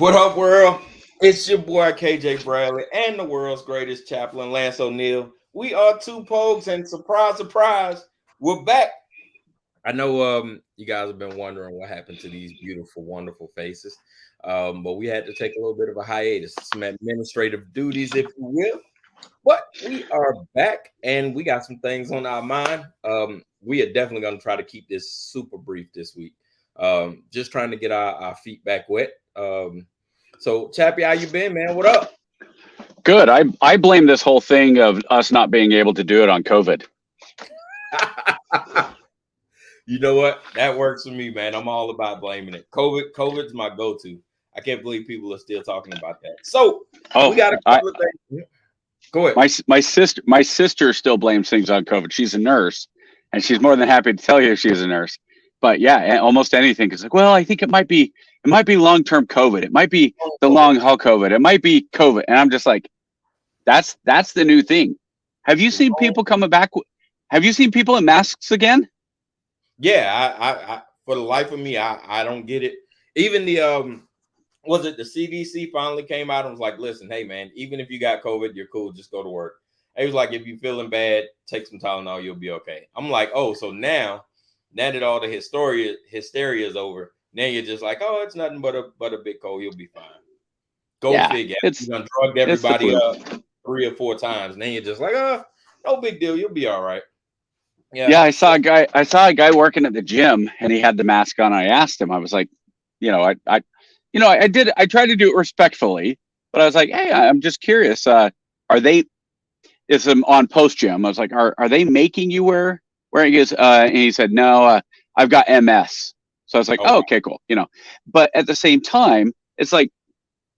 What up, world? It's your boy KJ Bradley and the world's greatest chaplain, Lance O'Neill. We are two Pogs, and surprise, surprise, we're back. I know you guys have been wondering what happened to these beautiful, wonderful faces. But we had to take a little bit of a hiatus, some administrative duties, if you will. But we are back and we got some things on our mind. We are definitely going to try to keep this super brief this week. Just trying to get our feet back wet. So Chappie, how you been, man? What up? Good. I blame this whole thing of us not being able to do it on COVID. You know what? That works for me, man. I'm all about blaming it. COVID's my go-to. I can't believe people are still talking about that. So we got a couple of things. Go ahead. My sister still blames things on COVID. She's a nurse, and she's more than happy to tell you she's a nurse. But yeah, almost anything. It's like, well, I think it might be long-term COVID. It might be the long haul COVID. It might be COVID. And I'm just like, that's the new thing. Have you seen people coming back? Have you seen people in masks again? Yeah, I for the life of me, I don't get it. Even the was it the CDC finally came out and was like, listen, hey man, even if you got COVID, you're cool, just go to work. It was like, if you're feeling bad, take some Tylenol, you'll be okay. I'm like, oh, so now that all the hysteria is over, now you're just like, oh, it's nothing but a big cold, you'll be fine. Go figure. You done drugged everybody up 3 or 4 times, and then you're just like, oh, no big deal, you'll be all right. Yeah, I saw a guy working at the gym, and he had the mask on. I asked him, I was like, I tried to do it respectfully, but I was like, hey, I'm just curious. It's on post gym. I was like, are they making you wear it is? And he said, no, I've got MS. So I was like, oh, okay, cool. But at the same time, it's like,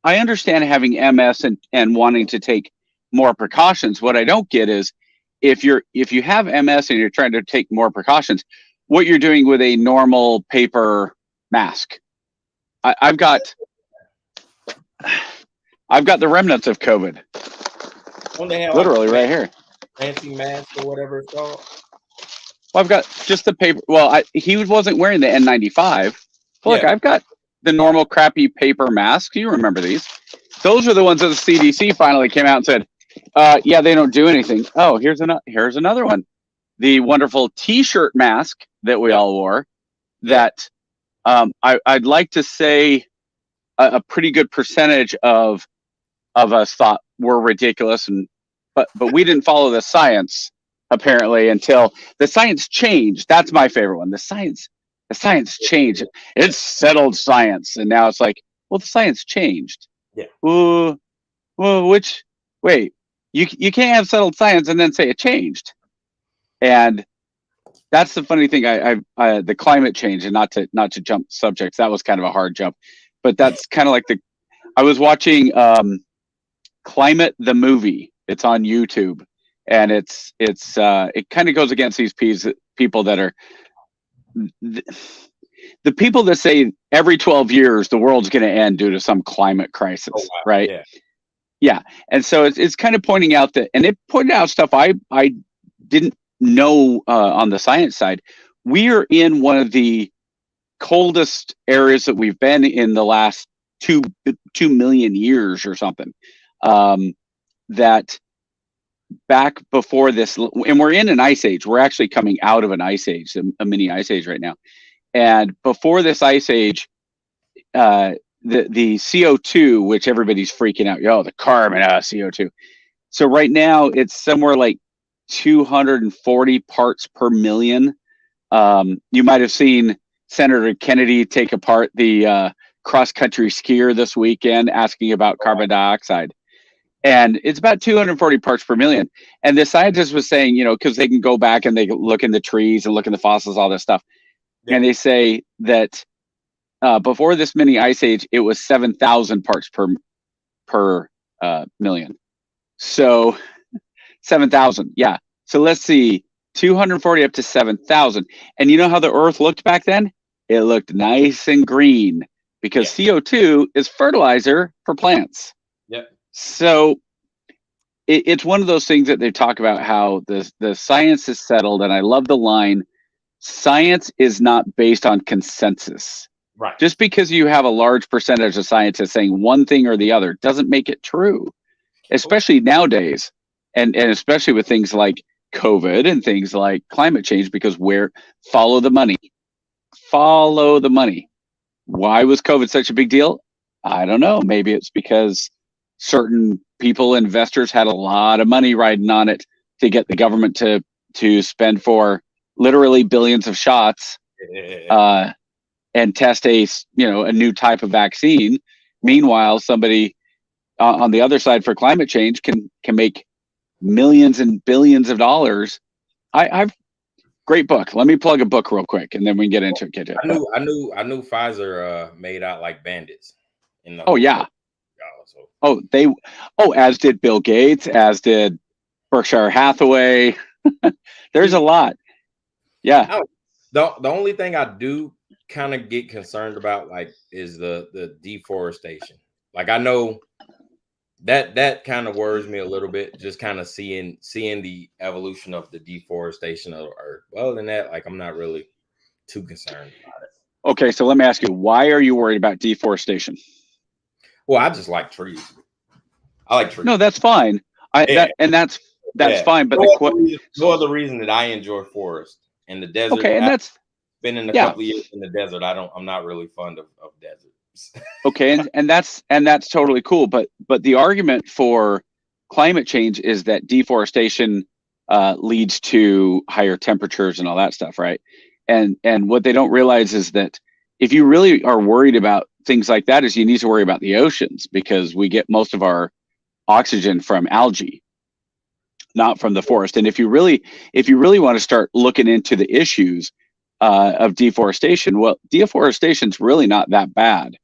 I understand having MS and wanting to take more precautions. What I don't get is, if you have MS and you're trying to take more precautions, what you're doing with a normal paper mask. I've got the remnants of COVID. Literally right here. Fancy mask or whatever it's called. Well, I've got just the paper. Well, he wasn't wearing the N95. Look, I've got the normal crappy paper masks. You remember these? Those are the ones that the CDC finally came out and said, yeah, they don't do anything. Oh, here's another one. The wonderful T-shirt mask that we all wore. That I'd like to say a pretty good percentage of us thought were ridiculous, but we didn't follow the science apparently until the science changed. That's my favorite one. The science changed. It's settled science, and now it's like, well, the science changed. Yeah. Well, wait. You can't have settled science and then say it changed. And that's the funny thing. I the climate change, and not to jump subjects. That was kind of a hard jump, but that's kind of like I was watching Climate the movie. It's on YouTube, and it kind of goes against these people that are the people that say every 12 years the world's going to end due to some climate crisis, right? Yeah. And so it's kind of pointing out that, and it pointed out stuff I didn't know on the science side. We are in one of the coldest areas that we've been in the last 2 million years or something. That back before this, and we're in an ice age. We're actually coming out of an ice age, a mini ice age right now. And before this ice age, the CO2, which everybody's freaking out, the carbon, CO2. So right now it's somewhere like 240 parts per million. You might have seen Senator Kennedy take apart the cross-country skier this weekend asking about carbon dioxide. And it's about 240 parts per million. And the scientist was saying, because they can go back and they look in the trees and look in the fossils, all this stuff. Yeah. And they say that before this mini ice age, it was 7,000 parts per million. So 7,000, yeah. So let's see, 240 up to 7,000. And you know how the Earth looked back then? It looked nice and green because CO2 is fertilizer for plants. Yep. So it's one of those things that they talk about how the science is settled. And I love the line, science is not based on consensus. Right. Just because you have a large percentage of scientists saying one thing or the other doesn't make it true, especially nowadays, and especially with things like COVID and things like climate change, because follow the money. Follow the money. Why was COVID such a big deal? I don't know. Maybe it's because certain people, investors, had a lot of money riding on it to get the government to spend for literally billions of shots and test a new type of vaccine. Meanwhile, somebody on the other side for climate change can make millions and billions of dollars. I've great book. Let me plug a book real quick, and then we can get into it. I knew Pfizer made out like bandits in the Oh whole yeah. so. As did Bill Gates, as did Berkshire Hathaway. There's a lot. Yeah. The only thing I do kind of get concerned about is the deforestation. Like, I know that kind of worries me a little bit, just kind of seeing the evolution of the deforestation of the earth. Other than that, I'm not really too concerned about it. Okay, so let me ask you, why are you worried about deforestation? Well, I just like trees. I like trees. No, that's fine. That's fine. But no other reason that I enjoy forest and the desert. Okay, and that's been in a couple of years in the desert. I'm not really fond of deserts. Okay, and that's totally cool. But the argument for climate change is that deforestation leads to higher temperatures and all that stuff, right? And what they don't realize is that if you really are worried about things like that, is you need to worry about the oceans, because we get most of our oxygen from algae, not from the forest. And if you really want to start looking into the issues of deforestation, well, deforestation is really not that bad,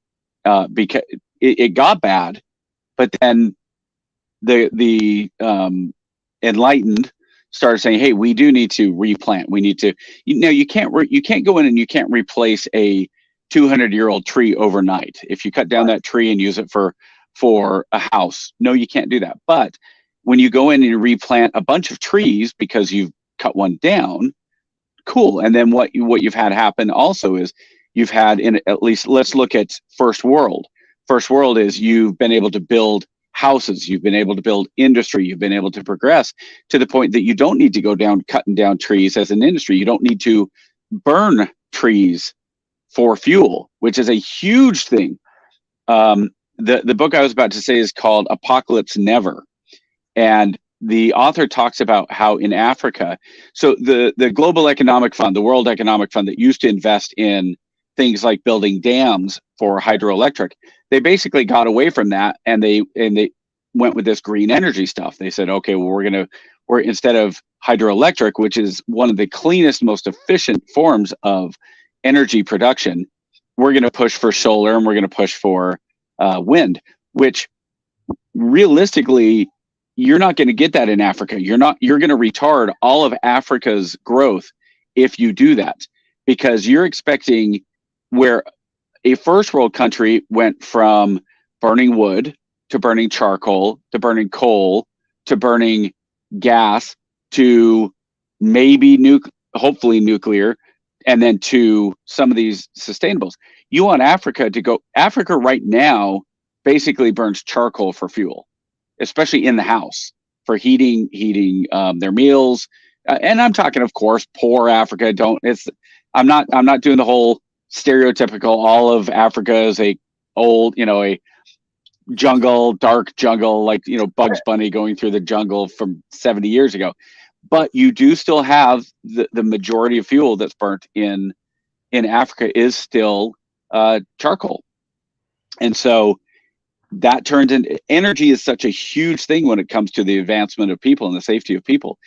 because it got bad, but then the enlightened started saying, hey, we do need to replant. We need to, you can't go in and you can't replace a 200-year-old tree overnight. If you cut down that tree and use it for a house, no, you can't do that. But when you go in and replant a bunch of trees because you've cut one down, cool. And then what you've had happen also is you've had, at least let's look at first world. First world is you've been able to build houses, you've been able to build industry, you've been able to progress to the point that you don't need to go down cutting down trees as an industry. You don't need to burn trees for fuel, which is a huge thing. The book I was about to say is called Apocalypse Never. And the author talks about how in Africa, so the Global Economic Fund, the World Economic Fund that used to invest in things like building dams for hydroelectric, they basically got away from that, and they went with this green energy stuff. They said, okay, well, we're instead of hydroelectric, which is one of the cleanest, most efficient forms of energy production, we're going to push for solar, and we're going to push for wind, which realistically, you're not going to get that in Africa. You're going to retard all of Africa's growth if you do that, because you're expecting, where a first world country went from burning wood to burning charcoal to burning coal to burning gas to maybe hopefully nuclear, and then to some of these sustainables. You want Africa to go. Africa right now basically burns charcoal for fuel, especially in the house for heating their meals. And I'm talking, of course, poor Africa. I'm not doing the whole stereotypical, all of Africa is a jungle, dark jungle, like, Bugs Bunny going through the jungle from 70 years ago. But you do still have the majority of fuel that's burnt in Africa is still charcoal. And so that turns into, energy is such a huge thing when it comes to the advancement of people and the safety of people.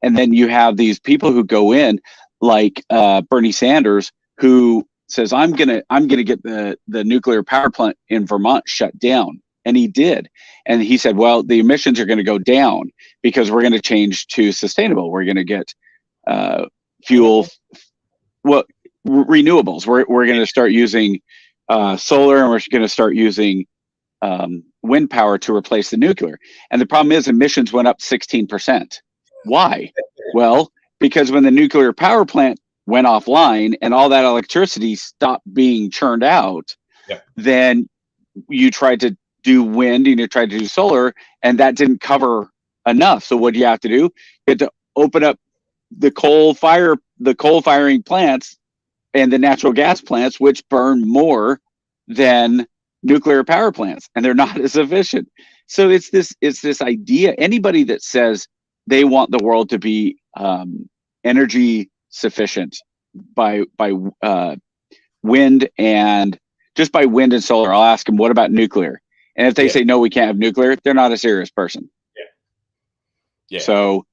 And then you have these people who go in, like Bernie Sanders, who says, I'm gonna get the nuclear power plant in Vermont shut down. And he did. And he said, well, the emissions are going to go down because we're going to change to sustainable. We're going to get fuel, renewables. We're going to start using solar, and we're going to start using wind power to replace the nuclear. And the problem is emissions went up 16%. Why? Well, because when the nuclear power plant went offline and all that electricity stopped being churned out, Yeah. then you tried to do wind and you tried to do solar, and that didn't cover enough. So what do you have to do? You have to open up the coal firing plants and the natural gas plants, which burn more than nuclear power plants, and they're not as efficient. So it's this idea. Anybody that says they want the world to be energy sufficient by wind and just by wind and solar, I'll ask them, what about nuclear? And if they say no, we can't have nuclear, they're not a serious person. Yeah. So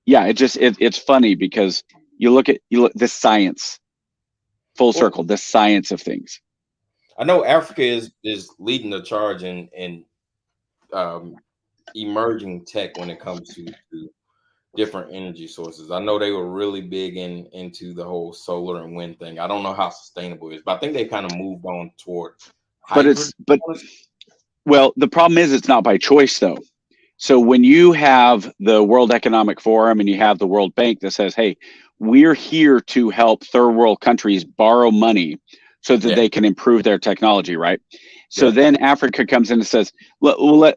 yeah, it's funny because you look the science, full circle, the science of things. I know Africa is leading the charge in emerging tech when it comes to different energy sources. I know they were really big into the whole solar and wind thing. I don't know how sustainable it is, but I think they kind of moved on toward hybrid. Well, the problem is it's not by choice though. So when you have the World Economic Forum and you have the World Bank that says, hey, we're here to help third world countries borrow money so that they can improve their technology, right? So then Africa comes in and says,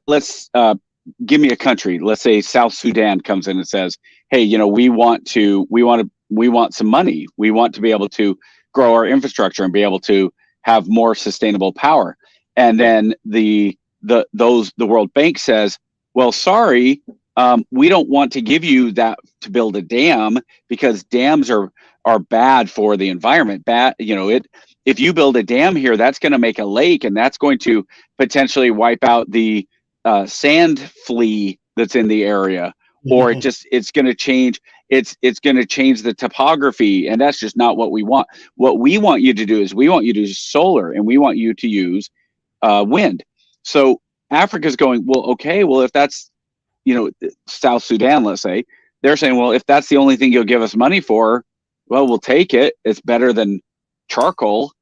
let's give me a country. Let's say South Sudan comes in and says, hey, we want some money. We want to be able to grow our infrastructure and be able to have more sustainable power. And then the World Bank says, well, sorry, we don't want to give you that to build a dam because dams are bad for the environment. If you build a dam here, that's going to make a lake, and that's going to potentially wipe out the sand flea that's in the area, or it's going to change. It's going to change the topography, and that's just not what we want. What we want you to do is we want you to use solar, and we want you to use wind. So Africa's going, well, okay, well, if that's, South Sudan, let's say, they're saying, well, if that's the only thing you'll give us money for, well, we'll take it. It's better than charcoal.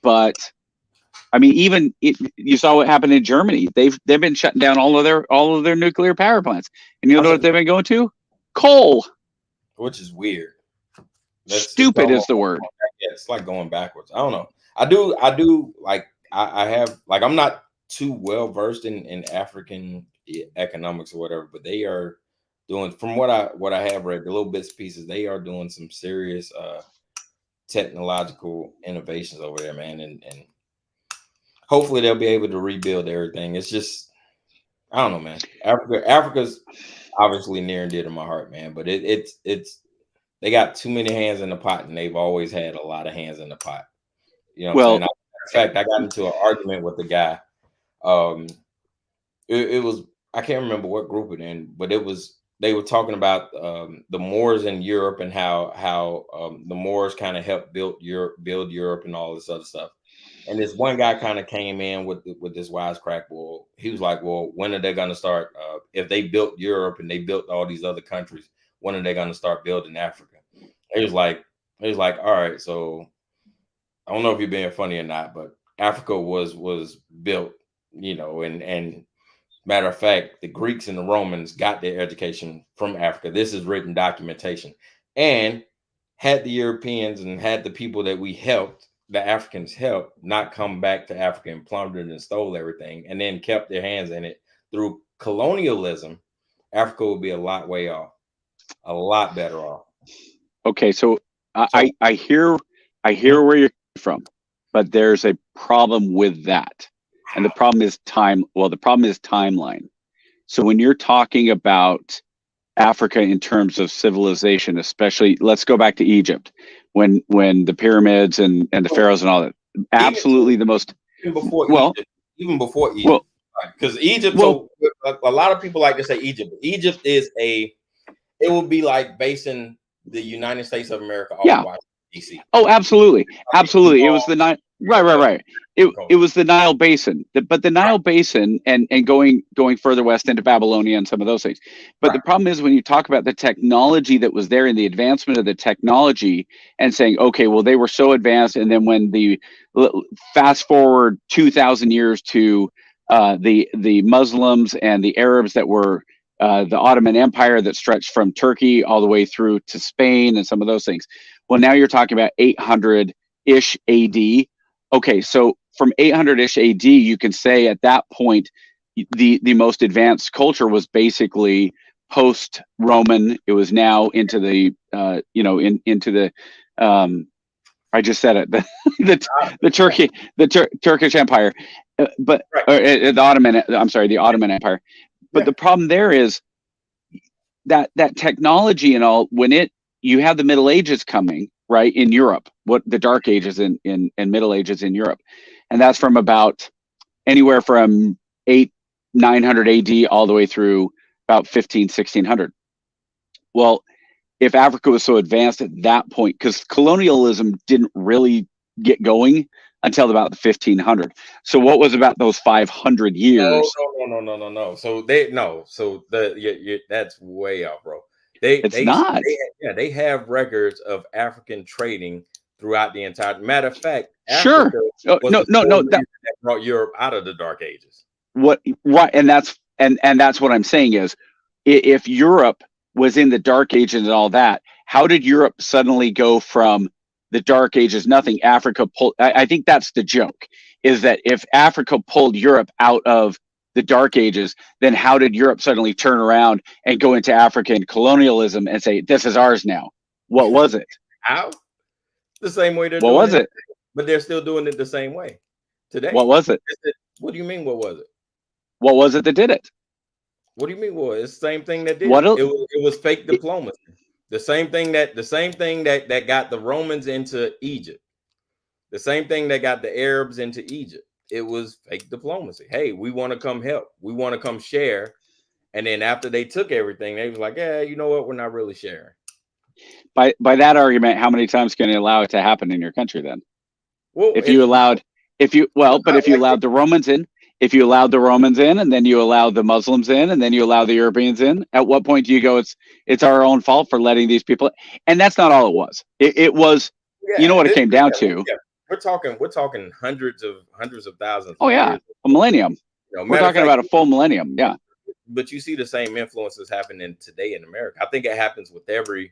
But I mean, you saw what happened in Germany. They've been shutting down all of their nuclear power plants. And you know what they've been going to? Coal. Which is weird. Stupid is the word. Yeah, it's like going backwards. I don't know. I do like I have like I'm not too well versed in African economics or whatever, but they are doing, from what I have read, the little bits and pieces, they are doing some serious technological innovations over there, man, and hopefully they'll be able to rebuild everything. It's just, I don't know, man. Africa's obviously near and dear to my heart, man, but it's they got too many hands in the pot, and they've always had a lot of hands in the pot. You know what I'm saying? In fact, I got into an argument with the guy. It was, I can't remember what group it in, but they were talking about the Moors in Europe and how the Moors kind of helped build Europe and all this other stuff. And this one guy kind of came in with this wisecrack. Well, he was like, well, when are they going to start? If they built Europe and they built all these other countries, when are they going to start building Africa? He was like, all right, so I don't know if you're being funny or not, but Africa was built, and matter of fact, the Greeks and the Romans got their education from Africa. This is written documentation. And had the Europeans and had the people that we helped, the Africans helped, not come back to Africa and plundered and stole everything and then kept their hands in it through colonialism, Africa would be a lot way off, a lot better off. Okay, so I hear where you're from, but there's a problem with that. And the problem is timeline. So when you're talking about Africa in terms of civilization, especially, let's go back to Egypt, when the pyramids and the pharaohs and all that, absolutely the most. Even before Egypt, because Egypt. So a lot of people like to say Egypt. Egypt is it would be like basing the United States of America off Washington, D.C. Oh, absolutely. It was the Nile. Right. It was the Nile Basin, but the Nile Basin and going further west into Babylonia and some of those things. But the problem is when you talk about the technology that was there and the advancement of the technology and saying, okay, well, they were so advanced. And then when the fast forward 2,000 years to the Muslims and the Arabs that were the Ottoman Empire that stretched from Turkey all the way through to Spain and some of those things. Well, now you're talking about 800-ish AD. Okay, so from 800-ish AD, you can say at that point, the most advanced culture was basically post-Roman. It was now into the into the I just said it, the Turkish Empire, but Right. the Ottoman. I'm sorry, the Ottoman Empire. But Yeah. the problem there is that technology and all, when you have the Middle Ages coming, right, in Europe, what the Dark Ages in Middle Ages in Europe, and that's from about anywhere from 900 AD all the way through about 1600. Well, if Africa was so advanced at that point, because colonialism didn't really get going until about the 1500. So what was about those 500 No, years? no. So that's way off, bro. It's not. They have records of African trading throughout the entire. Matter of fact, Sure. Africa No, was no, the no, sole no. reason that brought Europe out of the Dark Ages. What right, and that's what I'm saying is, if Europe was in the Dark Ages and all that, how did Europe suddenly go from the Dark Ages, nothing? Africa pulled. I think that's the joke, is that if Africa pulled Europe out of the Dark Ages, then how did Europe suddenly turn around and go into African colonialism and say, this is ours now? What was it? How? The same way they're What doing was it, it? but they're still doing it the same way What today. was it? What do you mean? What was it? What was it that did it? What do you mean? Well, it's the same thing that did What it. else? It was fake diplomacy. The same thing that got the Romans into Egypt. The same thing that got the Arabs into Egypt. It was fake diplomacy. Hey, we want to come help. We want to come share. And then after they took everything, they was like, yeah, you know what? We're not really sharing. By that argument, how many times can you allow it to happen in your country then? Well, If you allowed the Romans in, if you allowed the Romans in, and then you allowed the Muslims in, and then you allow the Europeans in, at what point do you go, it's our own fault for letting these people? And that's not all it was. It was, you know what it came down to? We're talking hundreds of thousands Oh of yeah, years. a millennium. We're Matter of talking fact, about a full millennium. Yeah. but you see the same influences happening today in America. I think it happens with every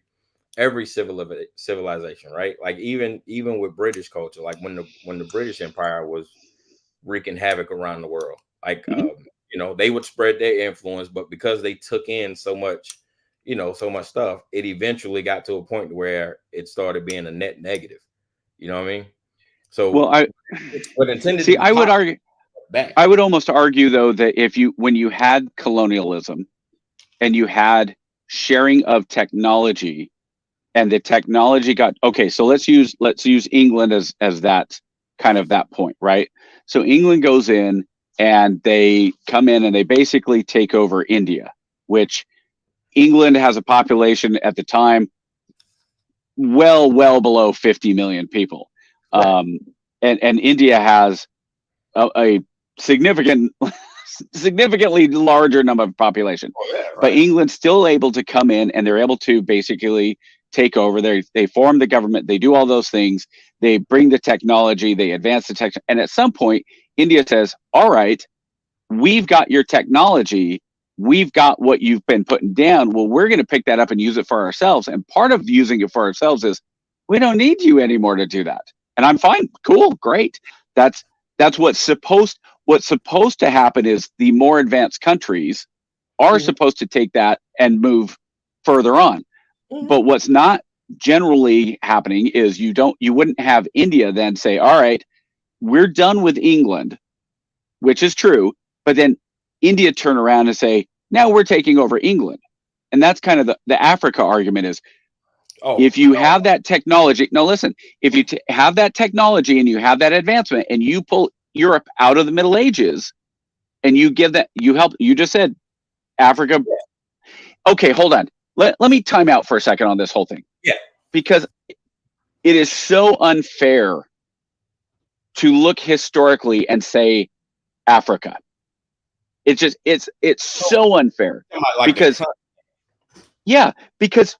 civilization, right? Like even with British culture, like when the British Empire was wreaking havoc around the world, like Mm-hmm. they would spread their influence, but because they took in so much, so much stuff, it eventually got to a point where it started being a net negative. You know what I mean? So Well, what intended to see, be positive back. I would almost argue though that when you had colonialism and you had sharing of technology, and the technology got okay, so let's use England as that kind of that point, right? So England goes in and they come in and they basically take over India, which England has a population at the time well below 50 million people. Right. And India has a significantly larger number of population. Oh, yeah, right. But England's still able to come in and they're able to basically take over. They form the government. They do all those things. They bring the technology. They advance the tech. And at some point, India says, all right, we've got your technology. We've got what you've been putting down. Well, we're going to pick that up and use it for ourselves. And part of using it for ourselves is we don't need you anymore to do that. And I'm fine. Cool. Great. That's what's supposed to happen is the more advanced countries are supposed to take that and move further on. But what's not generally happening is you wouldn't have India then say, all right, we're done with England, which is true. But then India turn around and say, now we're taking over England. And that's kind of the Africa argument is, if you have that technology, no, listen, if you have that technology and you have that advancement and you pull Europe out of the Middle Ages and you give that, you just said Africa. Okay, hold on. Let me time out for a second on this whole thing. Yeah. Because it is so unfair to look historically and say Africa. It's so unfair because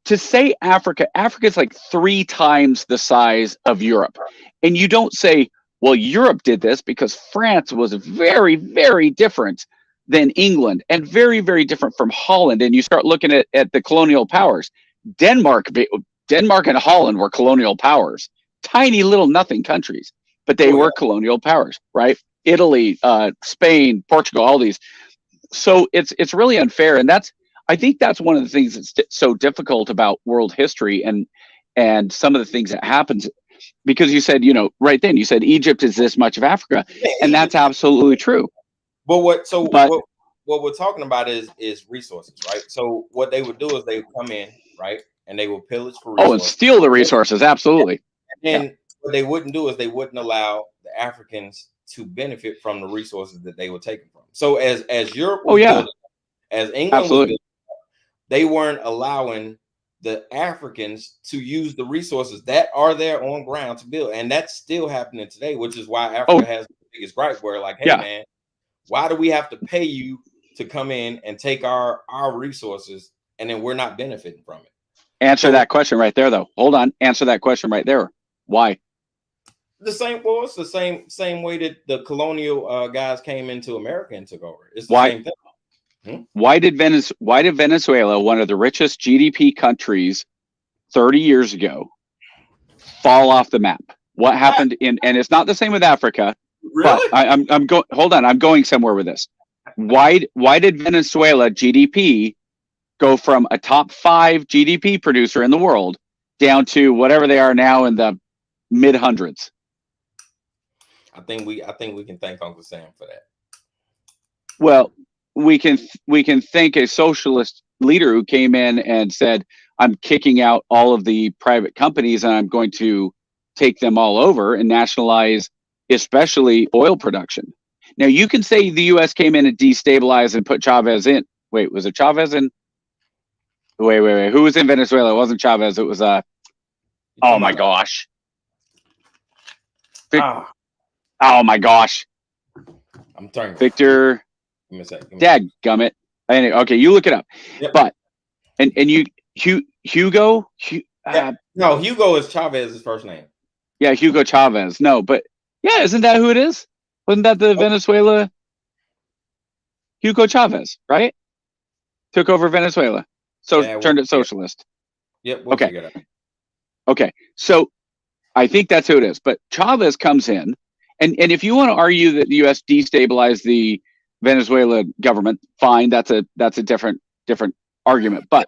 to say Africa is like 3 times the size of Europe. And you don't say, well, Europe did this because France was very, very different than England and very, very different from Holland. And you start looking at the colonial powers. Denmark Denmark and Holland were colonial powers, tiny little nothing countries, but they were colonial powers, right? Italy, Spain, Portugal, all these. So it's really unfair, and I think that's one of the things that's so difficult about world history and some of the things that happens, because you said, right then you said Egypt is this much of Africa, and that's absolutely true. But what we're talking about is resources, right? So what they would do is they would come in, right, and they would pillage for resources. Oh, and steal the resources, absolutely. And what they wouldn't do is they wouldn't allow the Africans to benefit from the resources that they were taking from. So as Europe was building, as England was building, they weren't allowing the Africans to use the resources that are there on ground to build. And that's still happening today, which is why Africa has the biggest gripe, where like, hey man, why do we have to pay you to come in and take our resources and then we're not benefiting from it? Answer that question right there, though. Hold on. Answer that question right there. Why? It's the same way that the colonial guys came into America and took over. It's the same thing. Why did Venezuela, one of the richest GDP countries 30 years ago, fall off the map? What happened and it's not the same with Africa. Really? But I'm going somewhere with this. Why did Venezuela GDP go from a top 5 GDP producer in the world down to whatever they are now in the mid hundreds? I think we can thank Uncle Sam for that. Well, we can thank a socialist leader who came in and said, I'm kicking out all of the private companies and I'm going to take them all over and nationalize especially oil production. Now you can say the US came in and destabilized and put Chavez in. Wait, was it Chavez in? Wait. Who was in Venezuela? It wasn't Chavez. It was oh my gosh. Oh my gosh. I'm turning. Victor. Give me a second. Dadgummit. Anyway, okay, you look it up. Yep. But and you Hugo. No, Hugo is Chavez's first name. Yeah, Hugo Chavez. No, but yeah, isn't that who it is? Wasn't that the Venezuela? Hugo Chavez, right? Took over Venezuela. So turned it socialist. Yep. We'll figure it out. Okay. So I think that's who it is. But Chavez comes in, and if you want to argue that the US destabilized the Venezuela government, fine, that's a different argument. But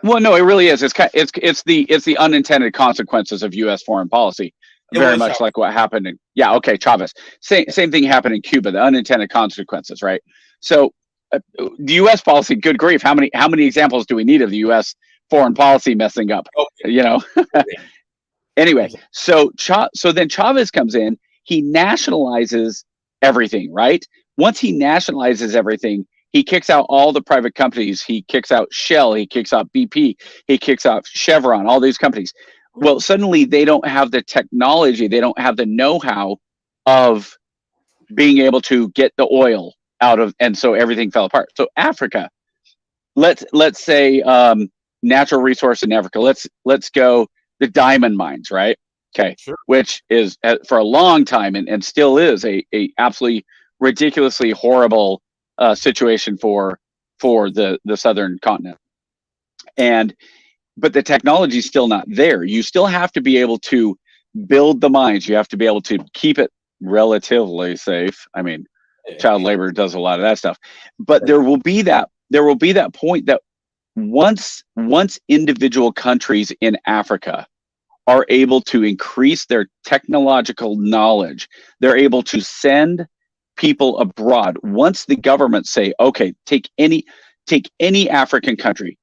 well, no, it really is. It's the unintended consequences of US foreign policy. Very much like what happened in Chavez. Same thing happened in Cuba, the unintended consequences, right? So the US policy, good grief, how many examples do we need of the US foreign policy messing up? Anyway, so then Chavez comes in, he nationalizes everything, right? Once he nationalizes everything, he kicks out all the private companies. He kicks out Shell, he kicks out BP, he kicks out Chevron, all these companies. Well, suddenly they don't have the technology, they don't have the know-how of being able to get the oil out of, and so everything fell apart. So Africa, let's say natural resource in Africa. Let's go the diamond mines, right? Okay, sure. Which is for a long time and still is a absolutely ridiculously horrible situation for the southern continent. But the technology is still not there. You still have to be able to build the mines. You have to be able to keep it relatively safe. I mean, child labor does a lot of that stuff. But there will be that point that once individual countries in Africa are able to increase their technological knowledge, they're able to send people abroad. Once the governments say, okay, take any African country,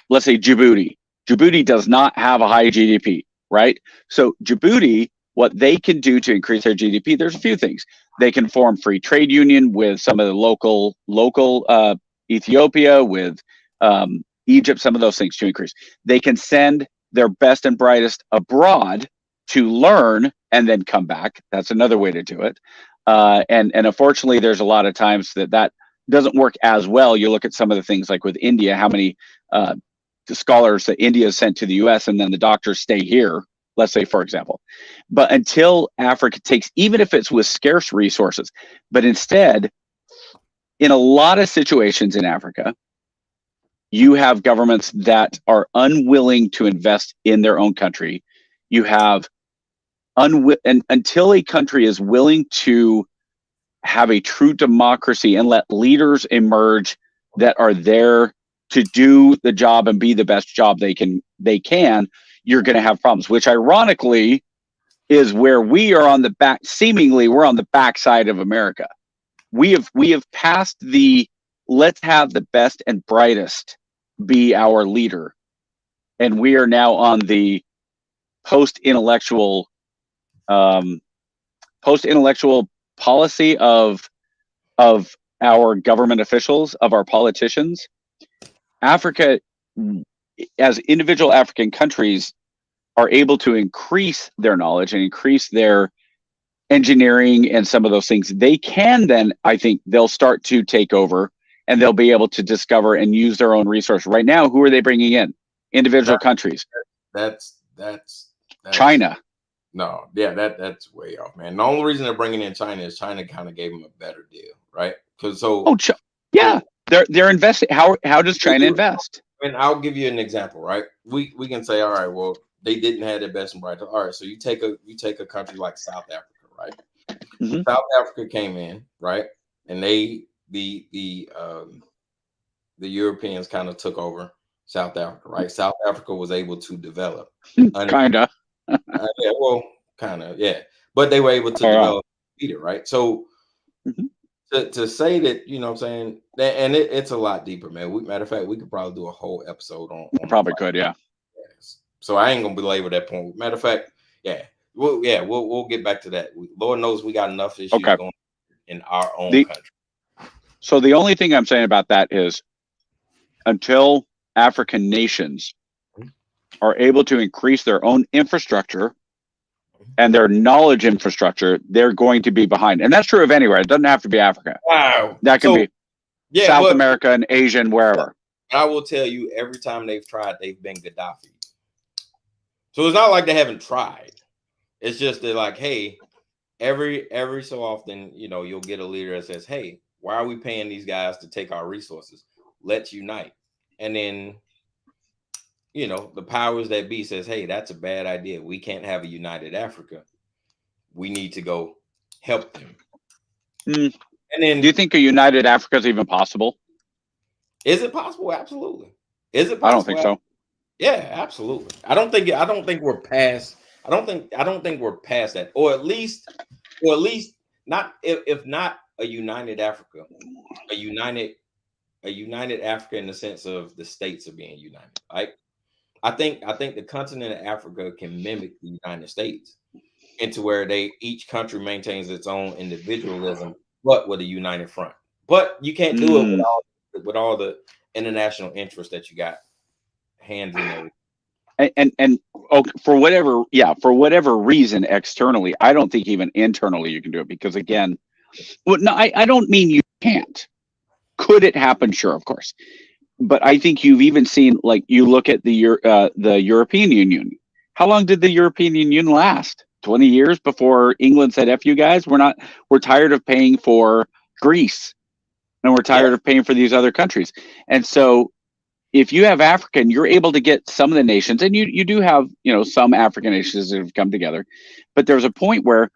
let's say Djibouti. Djibouti does not have a high GDP, right? So Djibouti, what they can do to increase their GDP, there's a few things. They can form free trade union with some of the local Ethiopia, with Egypt, some of those things to increase. They can send their best and brightest abroad to learn and then come back. That's another way to do it. And unfortunately, there's a lot of times that doesn't work as well. You look at some of the things like with India, how many scholars that India has sent to the US and then the doctors stay here, let's say, for example. But until Africa takes, even if it's with scarce resources, but instead, in a lot of situations in Africa, you have governments that are unwilling to invest in their own country. You have and until a country is willing to have a true democracy and let leaders emerge that are there to do the job and be the best job they can, you're going to have problems, which ironically is where we are on the back. Seemingly we're on the backside of America. We have passed the let's have the best and brightest be our leader, and we are now on the post-intellectual policy of our government officials, of our politicians. Africa, as individual African countries, are able to increase their knowledge and increase their engineering and some of those things. They can then, I think, they'll start to take over and they'll be able to discover and use their own resource. Right now, who are they bringing in? Individual countries. That's China. No, yeah, that's way off, man. The only reason they're bringing in China is China kind of gave them a better deal, right? Because yeah, they're investing. How does China invest? And I'll give you an example, right? We can say, all right, well, they didn't have their best and brightest. All right, so you take a country like South Africa, right? Mm-hmm. South Africa came in, right, and the Europeans kind of took over South Africa, right? South Africa was able to develop, kinda. Yeah, well, kind of, yeah, but they were able to develop it, right? So to say that, you know what I'm saying, and it's a lot deeper, man. Matter of fact, we could probably do a whole episode on probably could, yeah. So I ain't gonna belabor that point. Matter of fact, we'll get back to that. Lord knows we got enough issues going in our own country. So the only thing I'm saying about that is, until African nations are able to increase their own infrastructure and their knowledge infrastructure, they're going to be behind. And that's true of anywhere. It doesn't have to be Africa. Wow. That can be South America and Asia and wherever. I will tell you, every time they've tried, they've been Gaddafi. So it's not like they haven't tried. It's just that, like, hey, every so often, you know, you'll get a leader that says, hey, why are we paying these guys to take our resources? Let's unite. And then, you know, the powers that be says, hey, that's a bad idea. We can't have a united Africa. We need to go help them. And then, do you think a united Africa is even possible? Is it possible? Absolutely. Is it possible? I don't think so. Yeah, absolutely. I don't think we're past. I don't think we're past that. Or at least not, if not a united Africa, a united Africa in the sense of the states are being united. Like, I think the continent of Africa can mimic the United States into where each country maintains its own individualism, but with a united front. But you can't do it with all the international interests that you got hands in everything. And for whatever reason externally, I don't think even internally you can do it, because again, I don't mean you can't. Could it happen? Sure, of course. But I think you've even seen, like, you look at the European Union. How long did the European Union last? 20 years before England said, F you guys, we're tired of paying for Greece, and we're tired of paying for these other countries. And so if you have Africa and you're able to get some of the nations, and you do have, you know, some African nations that have come together, but there's a point where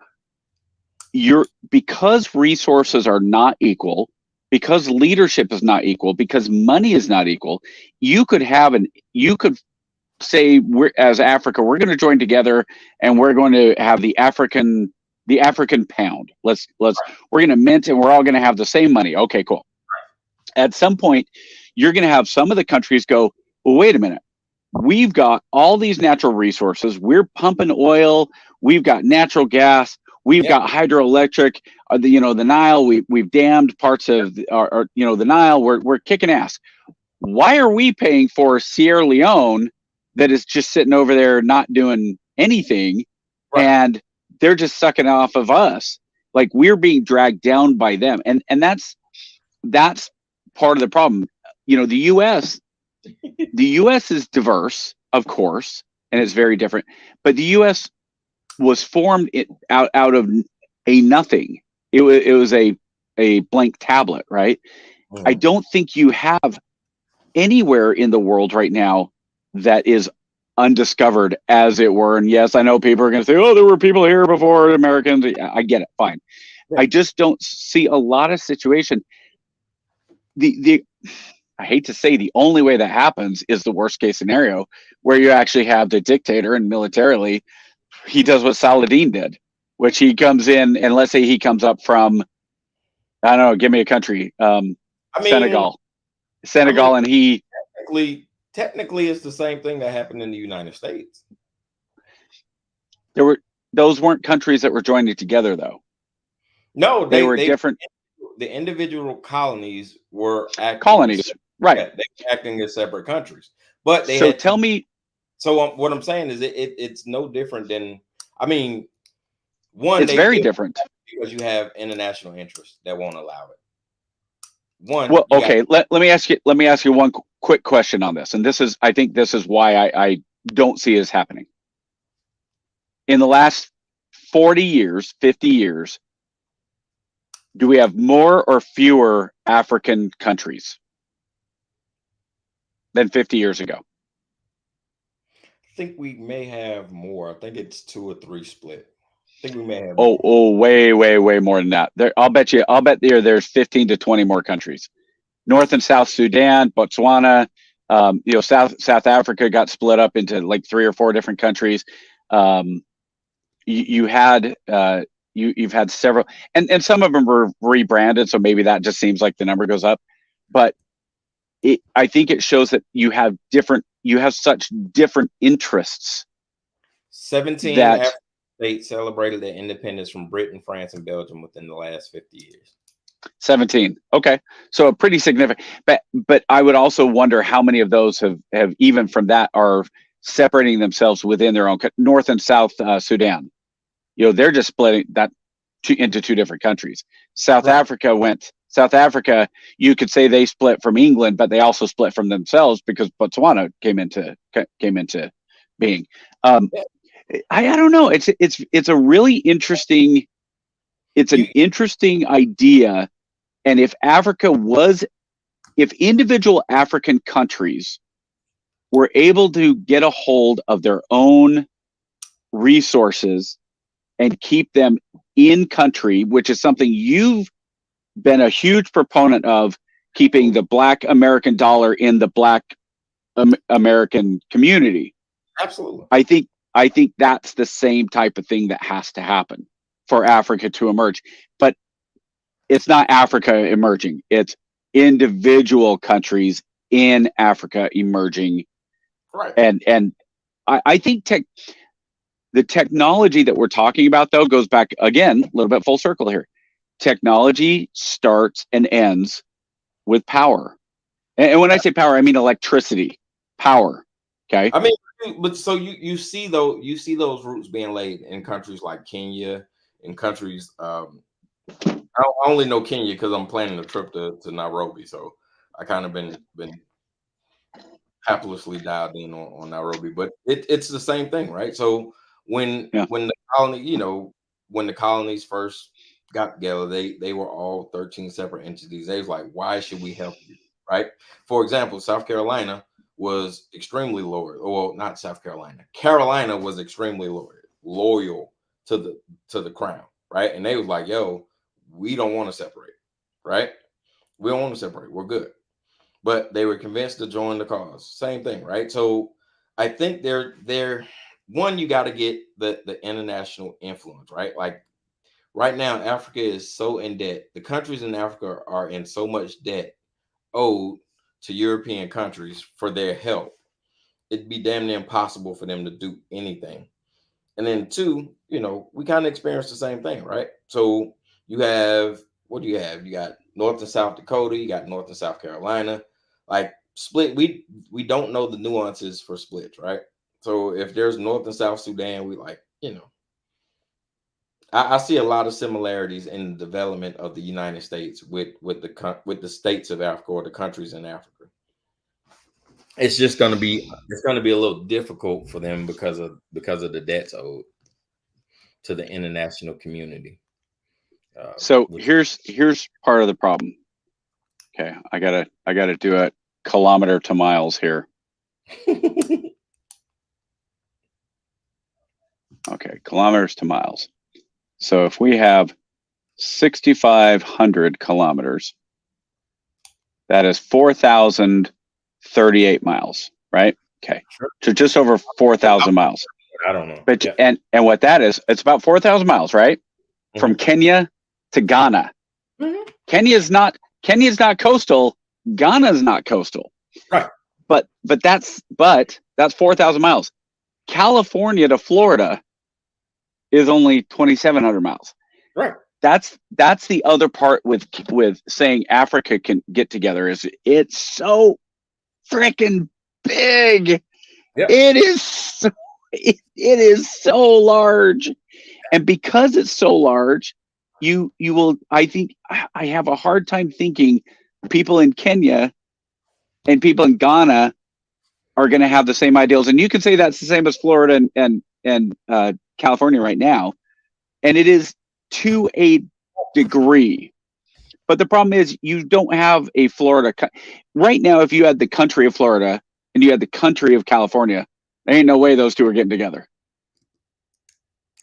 because resources are not equal, because leadership is not equal, because money is not equal, you could say, as Africa, we're going to join together and we're going to have the African pound. We're going to mint and we're all going to have the same money. Okay, cool. At some point, you're going to have some of the countries go, well, wait a minute. We've got all these natural resources. We're pumping oil. We've got natural gas. We've got hydroelectric. The Nile. We've dammed parts of the Nile. We're kicking ass. Why are we paying for Sierra Leone that is just sitting over there not doing anything, and they're just sucking off of us? Like, we're being dragged down by them, and that's part of the problem. You know, the U.S. is diverse, of course, and it's very different. But the U.S. was formed out of a nothing. It was a blank tablet, right? I don't think you have anywhere in the world right now that is undiscovered, as it were. And yes, I know people are going to say, oh, there were people here before Americans. I get it. Fine. Yeah. I just don't see a lot of situation. The I hate to say, the only way that happens is the worst case scenario, where you actually have the dictator, and militarily he does what Saladin did, which he comes in, and let's say he comes up from, I don't know, give me a country, I mean, Senegal, I mean, and he technically, it's the same thing that happened in the United States. there were those weren't countries that were joining together though. No, They were they different the individual colonies were acting as colonies, right? yeah, they were acting as separate countries, but they So had tell to. me, So what I'm saying is it's no different than. I mean, one it's very different. because you have international interests that won't allow it. One, Well, you got okay, let me ask you one quick question on this, and this is, I think this is why I don't see it as happening. In the last 40 years, 50 years, do we have more or fewer African countries than 50 years ago? I think we may have more. I think it's 2 or 3 split. I think we may have Oh, more. way more than that. I'll bet there's 15 to 20 more countries. North and South Sudan, Botswana, South Africa got split up into like 3 or 4 different countries. Um, you had you've had several, and some of them were rebranded, so maybe that just seems like the number goes up. But I think it shows that you have such different interests 17 that African states celebrated their independence from Britain, France, and Belgium within the last 50 years. 17. Okay. So a pretty significant, but I would also wonder how many of those have even from that are separating themselves within their own North and South Sudan. They're just splitting that into 2 different countries. South Right. Africa, you could say they split from England, but they also split from themselves because Botswana came into being. Yeah. I don't know. It's a really interesting. It's an You interesting idea. And if individual African countries were able to get a hold of their own resources and keep them in country, which is something you've been a huge proponent of, keeping the Black American dollar in the Black American community. absolutely. I think that's the same type of thing that has to happen for Africa to emerge. But it's not Africa emerging. It's individual countries in Africa emerging. Right. And I think the technology that we're talking about, though, goes back again, a little bit full circle here. Technology starts and ends with power. And when I say power, I mean electricity, power. Okay. I mean, but so you see though, you see those roots being laid in countries like Kenya, in countries. I only know Kenya because I'm planning a trip to Nairobi, so I kind of been haplessly dialed in on Nairobi. But it's the same thing, right? So Yeah. when the colony, when the colonies first got together, they were all 13 separate entities. They was like, why should we help you, right? For example, South Carolina was extremely loyal. Well, not South Carolina. Carolina was extremely loyal to the crown, right? And they was like, yo, we don't want to separate, right? We don't want to separate. We're good. But they were convinced to join the cause. Same thing, right? So I think they're one, you got to get the international influence, right? Like right now, Africa is so in debt. The countries in Africa are in so much debt owed to European countries for their help. It'd be damn near impossible for them to do anything. And then two, we kind of experience the same thing, right? So you have, what do you have? You got North and South Dakota, you got North and South Carolina, like split. We don't know the nuances for splits, right? So if there's North and South Sudan, we like, I see a lot of similarities in the development of the United States with the states of Africa or the countries in Africa. It's gonna be a little difficult for them because of the debts owed to the international community. So Which here's part of the problem. Okay, I gotta do it. kilometer to miles here. Okay, kilometers to miles. So if we have 6,500 kilometers, that is 4,038 miles, right? Okay, Sure. so just over 4,000 miles. I don't know. But and what that is, it's about 4,000 miles, right? From Kenya to Ghana. Kenya's not coastal. Ghana's not coastal. Right. But that's 4,000 miles. California to Florida is only 2,700 miles. Right. That's the other part with saying Africa can get together, is it's so freaking big. Yep. It is so large. And because it's so large, you will, I think, I have a hard time thinking people in Kenya and people in Ghana are going to have the same ideals. And you can say that's the same as Florida and California right now. And it is to a degree. But the problem is you don't have a Florida. Right now, if you had the country of Florida and you had the country of California, there ain't no way those two are getting together.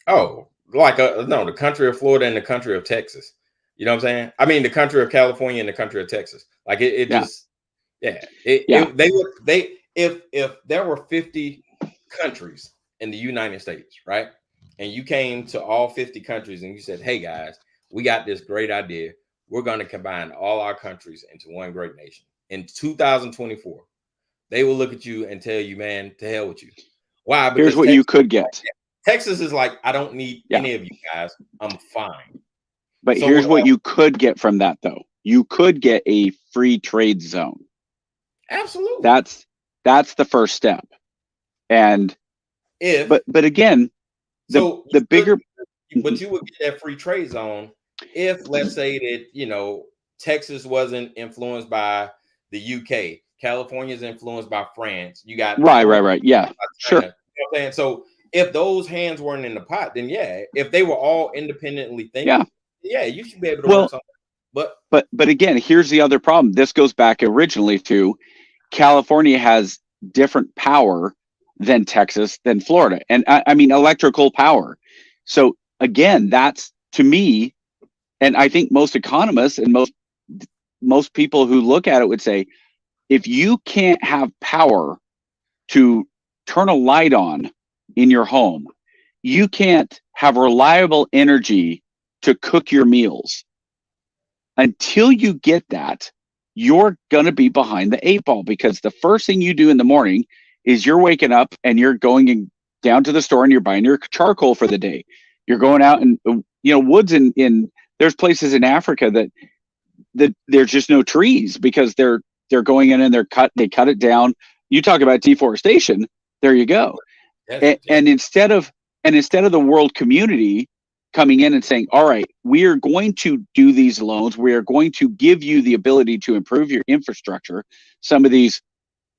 Oh, like no, the country of Florida and the country of Texas. You know what I'm saying? I mean, the country of California and the country of Texas. Like it just, yeah. If there were 50 countries in the United States, right? And you came to all 50 countries and you said, "Hey guys, we got this great idea. We're going to combine all our countries into one great nation." In 2024, they will look at you and tell you, "Man, to hell with you." Why? Because here's what you could get. Texas is like, "I don't need any of you guys. I'm fine." But so here's what you could get from that, though. You could get a free trade zone. Absolutely. That's the first step. And but again, the bigger. But you would get that free trade zone if, let's say that, Texas wasn't influenced by the UK, California's influenced by France. You got right. Yeah, sure. You know what I'm saying? So if those hands weren't in the pot, then if they were all independently thinking, you should be able to work something. But again, here's the other problem. This goes back originally to California has different power than Texas, than Florida, and I mean electrical power. So again, that's, to me, and I think most economists and most people who look at it would say, if you can't have power to turn a light on in your home, you can't have reliable energy to cook your meals. Until you get that, you're going to be behind the 8 ball, because the first thing you do in the morning is you're waking up and you're going down to the store and you're buying your charcoal for the day. You're going out and, woods in there's places in Africa that there's just no trees because they're going in and they cut it down. You talk about deforestation. There you go. And instead of the world community coming in and saying, all right, we are going to do these loans. We are going to give you the ability to improve your infrastructure. Some of these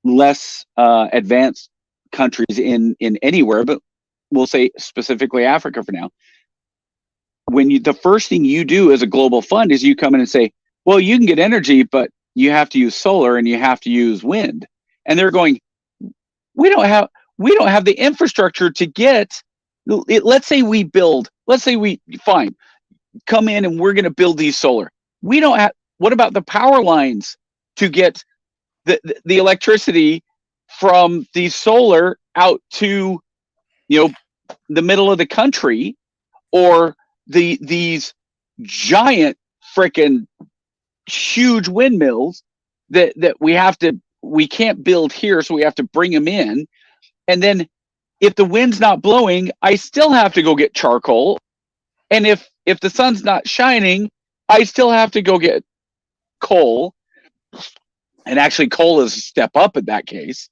less advanced countries in anywhere, but we'll say specifically Africa for now. The first thing you do as a global fund is you come in and say, well, you can get energy, but you have to use solar and you have to use wind. And they're going, we don't have the infrastructure to get. Let's say we come in and we're going to build these solar. We don't have. What about the power lines to get the electricity from the solar out to, the middle of the country, or these giant freaking huge windmills that we can't build here, so we have to bring them in. And then if the wind's not blowing, I still have to go get charcoal. And if the sun's not shining, I still have to go get coal. And actually, coal is a step up in that case.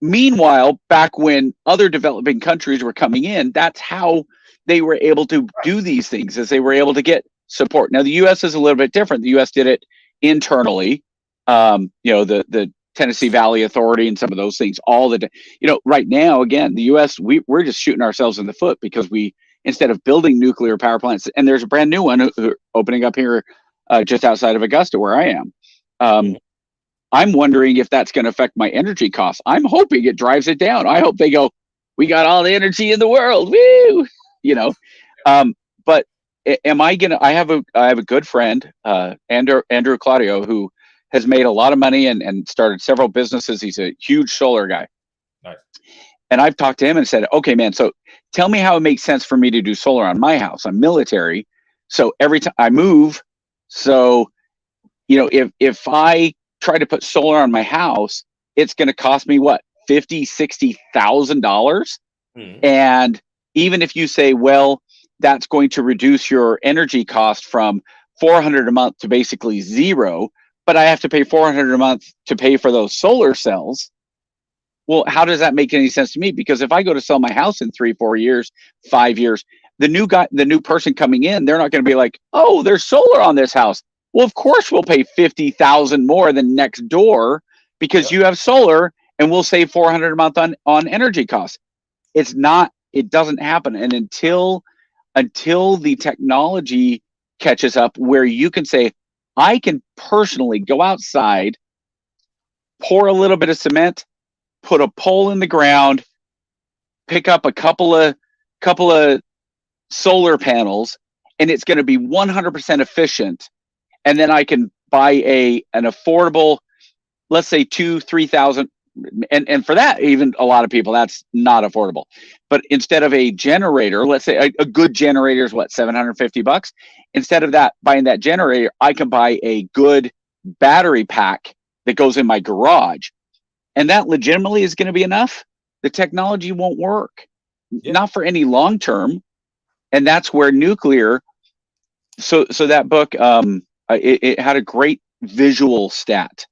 Meanwhile, back when other developing countries were coming in, that's how they were able to do these things, as they were able to get support. Now, the U.S. is a little bit different. The U.S. did it internally. The Tennessee Valley Authority and some of those things. Right now, again, the U.S. we're just shooting ourselves in the foot because instead of building nuclear power plants, and there's a brand new one opening up here just outside of Augusta, where I am. I'm wondering if that's going to affect my energy costs. I'm hoping it drives it down. I hope they go, we got all the energy in the world, woo, you know. But am I gonna? I have a good friend, Andrew Claudio, who has made a lot of money and started several businesses. He's a huge solar guy. Nice. And I've talked to him and said, okay, man, so tell me how it makes sense for me to do solar on my house. I'm military, so every time I move, so if I try to put solar on my house, it's going to cost me what, $50,000-$60,000. And even if you say, well, that's going to reduce your energy cost from $400 a month to basically zero, but I have to pay $400 a month to pay for those solar cells. Well, how does that make any sense to me? Because if I go to sell my house in 3-4 years, 5 years, the new person coming in, they're not going to be like, oh, there's solar on this house. Well, of course we'll pay $50,000 more than next door because you have solar, and we'll save $400 a month on energy costs. It doesn't happen. And until the technology catches up where you can say, I can personally go outside, pour a little bit of cement, put a pole in the ground, pick up a couple of solar panels, and it's going to be 100% efficient. And then I can buy an affordable, let's say $2,000-$3,000. And for that, even a lot of people, that's not affordable. But instead of a generator, let's say a good generator is what, $750? Instead of that, buying that generator, I can buy a good battery pack that goes in my garage. And that legitimately is going to be enough. The technology won't work, not for any long term. And that's where nuclear. So that book, it had a great visual stat.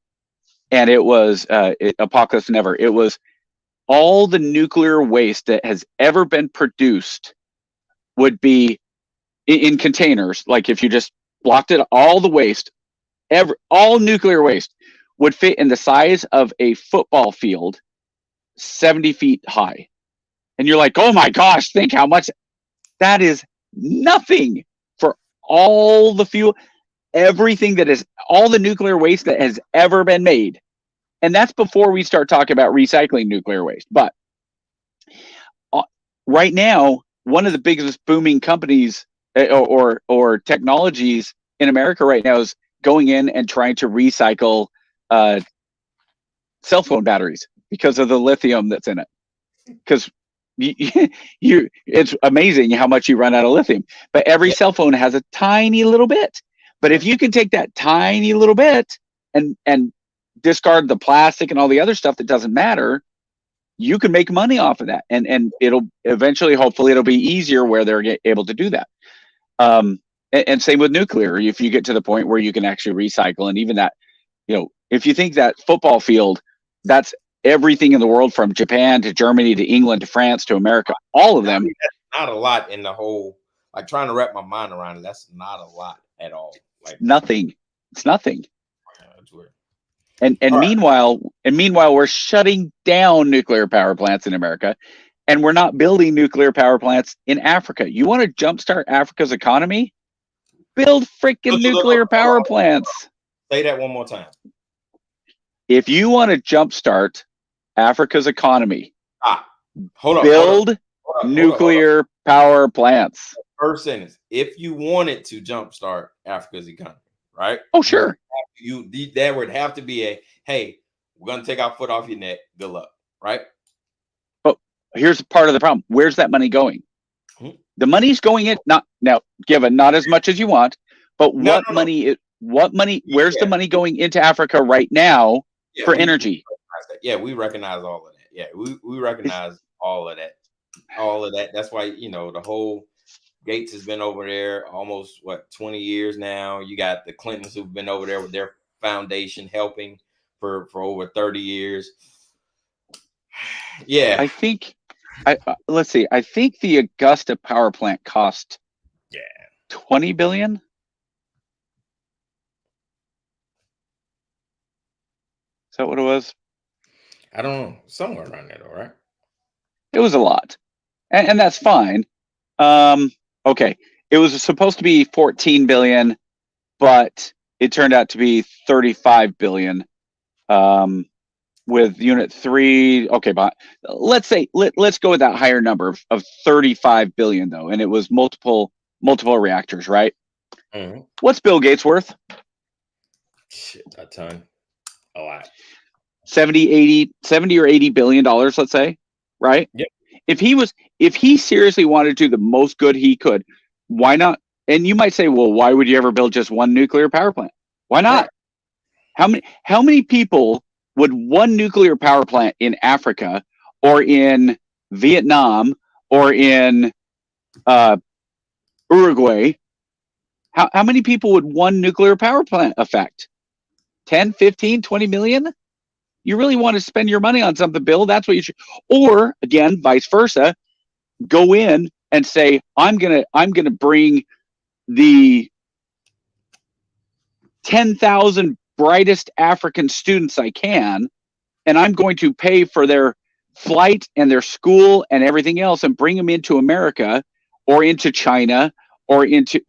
And it was Apocalypse Never. It was all the nuclear waste that has ever been produced would be in containers. Like if you just blocked it, all the waste, all nuclear waste would fit in the size of a football field, 70 feet high. And you're like, oh my gosh, think how much. That is nothing for all the fuel. Everything that is all the nuclear waste that has ever been made. And that's before we start talking about recycling nuclear waste. But right now, one of the biggest booming companies or technologies in America right now is going in and trying to recycle cell phone batteries because of the lithium that's in it. Because it's amazing how much you run out of lithium. But every cell phone has a tiny little bit. But if you can take that tiny little bit and discard the plastic and all the other stuff that doesn't matter, you can make money off of that. And it'll eventually, hopefully, it'll be easier where they're able to do that. And same with nuclear. If you get to the point where you can actually recycle, and even that, if you think that football field, that's everything in the world from Japan to Germany to England to France to America, all of them. That's not a lot in the whole, like trying to wrap my mind around it. That's not a lot at all. Like nothing. It's nothing. That's weird. And meanwhile, we're shutting down nuclear power plants in America, and we're not building nuclear power plants in Africa. You want to jumpstart Africa's economy? Build freaking nuclear power plants. Say that one more time. If you want to jumpstart Africa's economy, build nuclear power plants. First sentence. If you wanted to jumpstart Africa's economy, right? Oh, sure. There would have to be hey, we're going to take our foot off your neck. Good luck, right? But here's part of the problem. Where's that money going? The money's going in, not as much as you want, but where's the money going into Africa right now for energy? We recognize all of that. Yeah, we recognize all of that. All of that. That's why, the whole Gates has been over there almost 20 years now. You got the Clintons who've been over there with their foundation helping for over 30 years. Yeah. I think let's see. I think the Augusta power plant cost $20 billion. Is that what it was? I don't know. Somewhere around there, though, right? It was a lot. And that's fine. Okay. It was supposed to be 14 billion, but it turned out to be 35 billion. with Unit 3. Okay, but let's say let's go with that higher number of 35 billion though, and it was multiple reactors, right? Mm-hmm. What's Bill Gates worth? Shit, a ton, a lot. 70 or 80 billion dollars, let's say, right? Yep. If he seriously wanted to do the most good he could, why not? And you might say, well, why would you ever build just one nuclear power plant? Why not? Right. How many people would one nuclear power plant in Africa or in Vietnam or in Uruguay, how many people would one nuclear power plant affect? 10, 15, 20 million? You really want to spend your money on something, Bill, that's what you should. Or again, vice versa, go in and say, I'm gonna bring the 10,000 brightest African students I can, and I'm going to pay for their flight and their school and everything else and bring them into America or into China or into,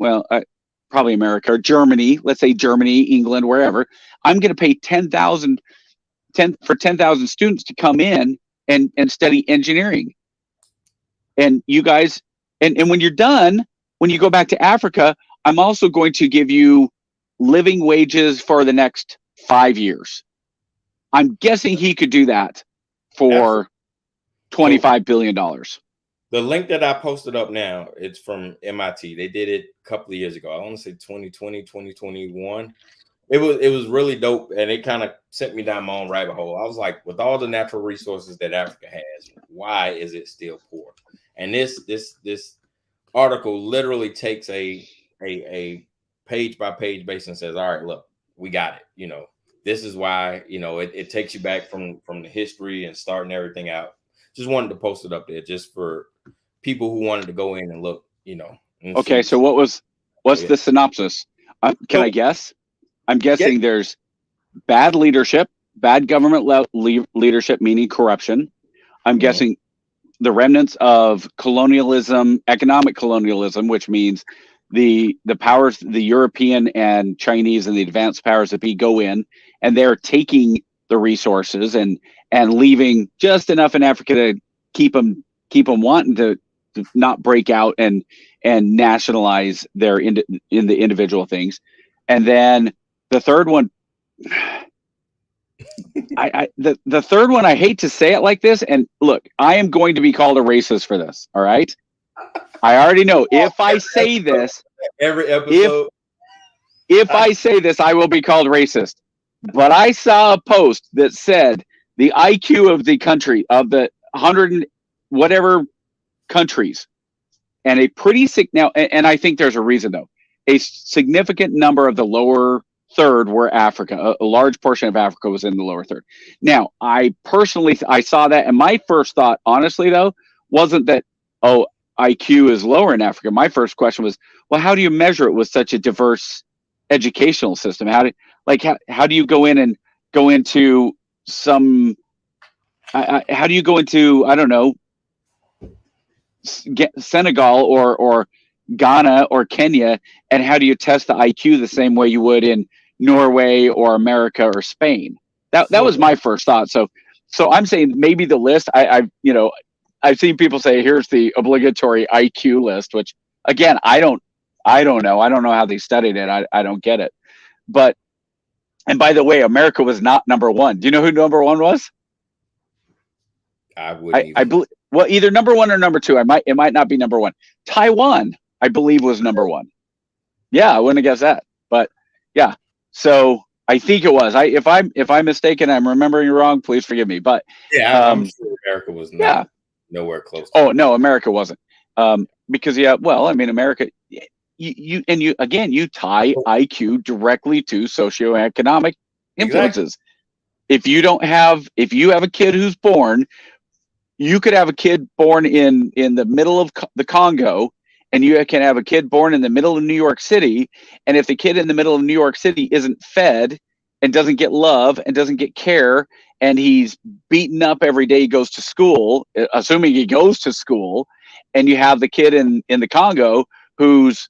probably America or Germany, let's say Germany, England, wherever. I'm going to pay 10,000 students to come in and study engineering. And you guys, and when you're done, when you go back to Africa, I'm also going to give you living wages for the next 5 years. I'm guessing he could do that for $25 billion. The link that I posted up now, it's from MIT. They did it a couple of years ago. I want to say 2020, 2021. It was really dope, and it kind of sent me down my own rabbit hole. I was like, with all the natural resources that Africa has, why is it still poor? And this article literally takes a page by page basis and says, all right, look, we got it. This is why, it takes you back from the history and starting everything out. Just wanted to post it up there just for people who wanted to go in and look, Okay, so what's the synopsis? Can I guess? I'm guessing there's bad leadership, bad government leadership, meaning corruption. I'm guessing the remnants of colonialism, economic colonialism, which means the powers, the European and Chinese and the advanced powers that be go in, and they're taking the resources and leaving just enough in Africa to keep them wanting to not break out and nationalize their in the individual things. And then the third one, the third one, I hate to say it like this, and look, I am going to be called a racist for this. All right, I already know if I say this, every episode, if I say this, I will be called racist. But I saw a post that said the IQ of the country, of the 100 whatever countries, and a pretty sick now, and I think there's a reason though. A significant number of the lower third were Africa. A large portion of Africa was in the lower third. Now, I saw that, and my first thought, honestly though, wasn't that, oh, IQ is lower in Africa. My first question was, well, how do you measure it with such a diverse educational system? How do you go in and go into some? How do you go into, I don't know, Senegal or Ghana or Kenya, and how do you test the IQ the same way you would in Norway or America or Spain? That was my first thought. So I'm saying maybe the list. I've seen people say here's the obligatory IQ list, which again I don't know. I don't know how they studied it. I don't get it. But, and by the way, America was not number one. Do you know who number one was? I wouldn't. I believe, well, either number one or number two. It might not be number one. Taiwan, I believe, was number one. Yeah, I wouldn't have guessed that. But yeah, so I think it was. If I'm mistaken, I'm remembering wrong, please forgive me. But yeah, I'm sure America was nowhere close to it. No, America wasn't. Because America, you tie IQ directly to socioeconomic influences. Exactly. If you have a kid who's born, you could have a kid born in the middle of the Congo, and you can have a kid born in the middle of New York City. And if the kid in the middle of New York City isn't fed and doesn't get love and doesn't get care, and he's beaten up every day he goes to school, assuming he goes to school, and you have the kid in the Congo who's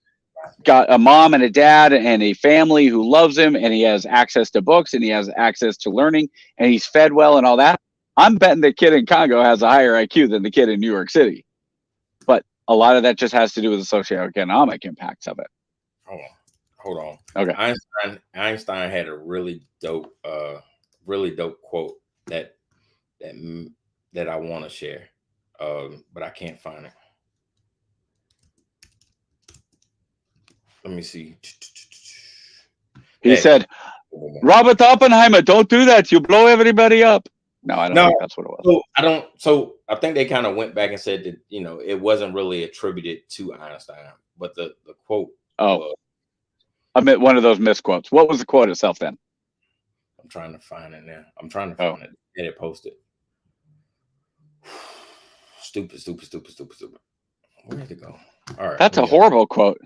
got a mom and a dad and a family who loves him, and he has access to books and he has access to learning and he's fed well and all that, I'm betting the kid in Congo has a higher IQ than the kid in New York City. But a lot of that just has to do with the socioeconomic impacts of it. Hold on. Okay. Einstein had a really dope quote that I want to share, but I can't find it. Let me see. He said, Robert Oppenheimer, don't do that. You blow everybody up. No, I don't think that's what it was. So I think they kind of went back and said that, it wasn't really attributed to Einstein, but the quote. Oh, I meant one of those misquotes. What was the quote itself then? I'm trying to find it now. I'm trying to find it. Get it posted. Stupid. Where did it go? All right. That's a horrible quote.